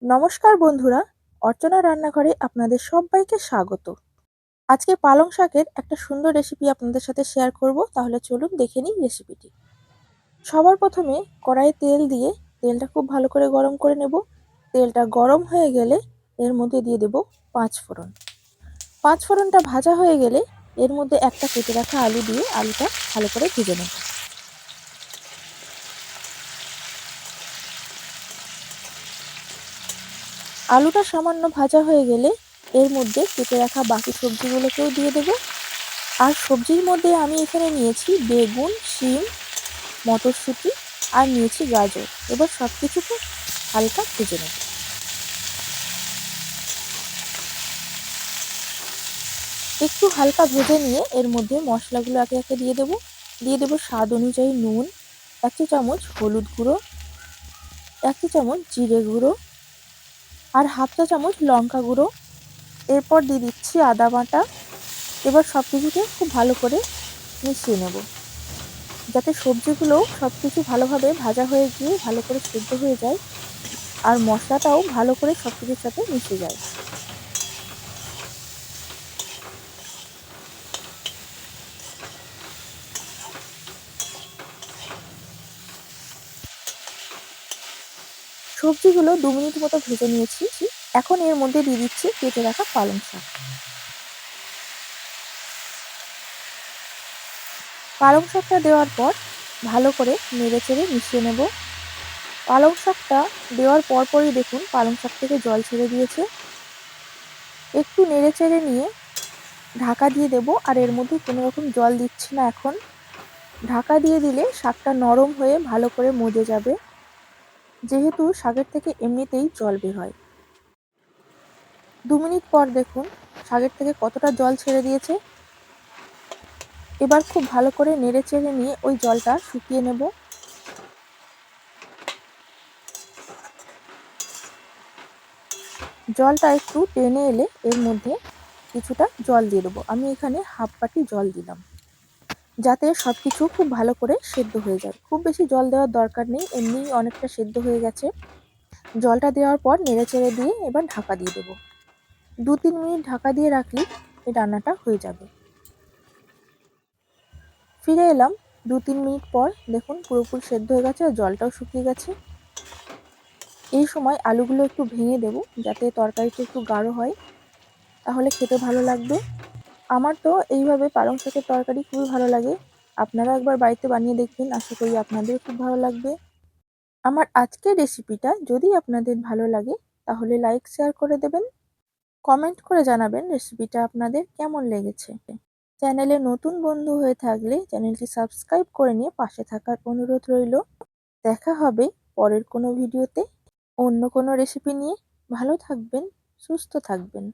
নমস্কার বন্ধুরা, অর্চনা রান্নাঘরে আপনাদের সবাইকে স্বাগত। আজকে পালং শাকের একটা সুন্দর রেসিপি আপনাদের সাথে শেয়ার করব। তাহলে চলুন দেখে নিই রেসিপিটি। সবার প্রথমে কড়াইয়ে তেল দিয়ে তেলটা খুব ভালো করে গরম করে নেব। তেলটা গরম হয়ে গেলে এর মধ্যে দিয়ে দেব 5 ফোড়ন। 5 ফোড়নটা ভাজা হয়ে গেলে এর মধ্যে একটা কেটে রাখা আলু দিয়ে আলুটা ভালো করে ভেজে নেব। আলুটা সামান্য ভাজা হয়ে গেলে এর মধ্যে কেটে রাখা বাকি সবজিগুলোকেও দিয়ে দেব। আর সবজির মধ্যে আমি এখানে নিয়েছি বেগুন, শিম, মটরশুঁটি আর নিয়েছি গাজর। এবার সব কিছুকে হালকা ভেজে নেব। একটু হালকা ভেজে নিয়ে এর মধ্যে মশলাগুলো একে একে দিয়ে দেব। দিয়ে দেব স্বাদ অনুযায়ী নুন, 1 চা চামচ হলুদ গুঁড়ো, 1 চা চামচ জিরে গুঁড়ো আর 1/2 চা চামচ লঙ্কা গুঁড়ো। এরপর দিয়ে দিচ্ছি আদা বাটা। এবার সব কিছুকে খুব ভালো করে মিশিয়ে নেব, যাতে সবজিগুলো সব কিছু ভালোভাবে ভাজা হয়ে গিয়ে ভালো করে সেদ্ধ হয়ে যায় আর মশলাটাও ভালো করে সব কিছুর সাথে মিশে যায়। সবজিগুলো 2 মিনিট মতো ভেজে নিয়েছি। এখন এর মধ্যে দিয়ে দিচ্ছি কেটে রাখা পালং শাক। পালং শাকটা দেওয়ার পর ভালো করে নেড়েচেড়ে মিশিয়ে নেব। পালং শাকটা দেওয়ার পরপরই দেখুন পালং শাক থেকে জল ছেড়ে দিয়েছে। একটু নেড়েচেড়ে নিয়ে ঢাকা দিয়ে দেব। আর এর মধ্যে কোনো রকম জল দিচ্ছি না এখন। ঢাকা দিয়ে দিলে শাকটা নরম হয়ে ভালো করে মজে যাবে, যেহেতু শাকের থেকে এমনিতেই জল বের হয়। 2 মিনিট পর দেখুন শাকের থেকে কতটা জল ছেড়ে দিয়েছে। এবার খুব ভালো করে নেড়েচেড়ে নিয়ে ওই জলটা শুকিয়ে নেব। জলটা একটু টেনে এলে এর মধ্যে কিছুটা জল দিয়ে দেবো। আমি এখানে 1/2 বাটি জল দিলাম, যাতে সব কিছু খুব ভালো করে সেদ্ধ হয়ে যায়। খুব বেশি জল দেওয়ার দরকার নেই, এমনিই অনেকটা সেদ্ধ হয়ে গেছে। জলটা দেওয়ার পর নেড়েচেড়ে দিয়ে এবার ঢাকা দিয়ে দেবো। 2-3 মিনিট ঢাকা দিয়ে রাখলেই এই রান্নাটা হয়ে যাবে। ফিরে এলাম 2-3 মিনিট পর। দেখুন পুরোপুরি সেদ্ধ হয়ে গেছে আর জলটাও শুকিয়ে গেছে। এই সময় আলুগুলো একটু ভেঙে দেব, যাতে তরকারিটা একটু গাঢ় হয়, তাহলে খেতে ভালো লাগবে। আমার তো এইভাবে পালং শাকের তরকারি খুবই ভালো লাগে। আপনারা একবার বাড়িতে বানিয়ে দেখবেন, আশা করি আপনাদের খুব ভালো লাগবে। আমার আজকের রেসিপিটা যদি আপনাদের ভালো লাগে তাহলে লাইক শেয়ার করে দেবেন। কমেন্ট করে জানাবেন রেসিপিটা আপনাদের কেমন লেগেছে। চ্যানেলে নতুন বন্ধু হয়ে থাকলে চ্যানেলটি সাবস্ক্রাইব করে নিয়ে পাশে থাকার অনুরোধ রইল। দেখা হবে পরের কোনো ভিডিওতে অন্য কোনো রেসিপি নিয়ে। ভালো থাকবেন, সুস্থ থাকবেন।